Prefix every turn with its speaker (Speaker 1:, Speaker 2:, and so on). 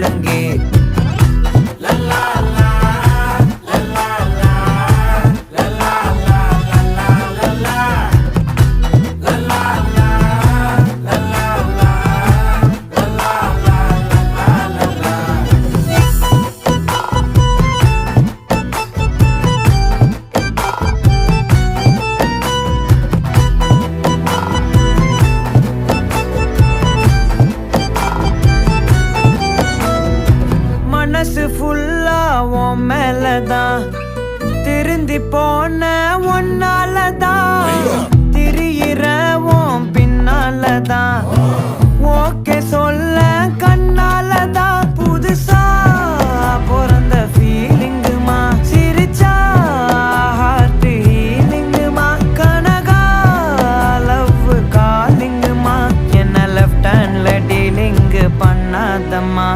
Speaker 1: ஒழுங்கே. மனசு ஃபுல்லா உன் மேலதான், திருந்தி போன ஒன்னாலதான், திரியிற உன் பின்னாலதான், ஓகே சொல்ல கண்ணாலதான். புதுசா பிறந்த ஃபீலிங்குமா, சிரிச்சா ஹார்ட் ஹீலிங்குமா, கனகா லவ் காலிங்குமா, என்ன லெஃப்ட் ஹேண்ட்ல டீலிங் பண்ணாதம்மா.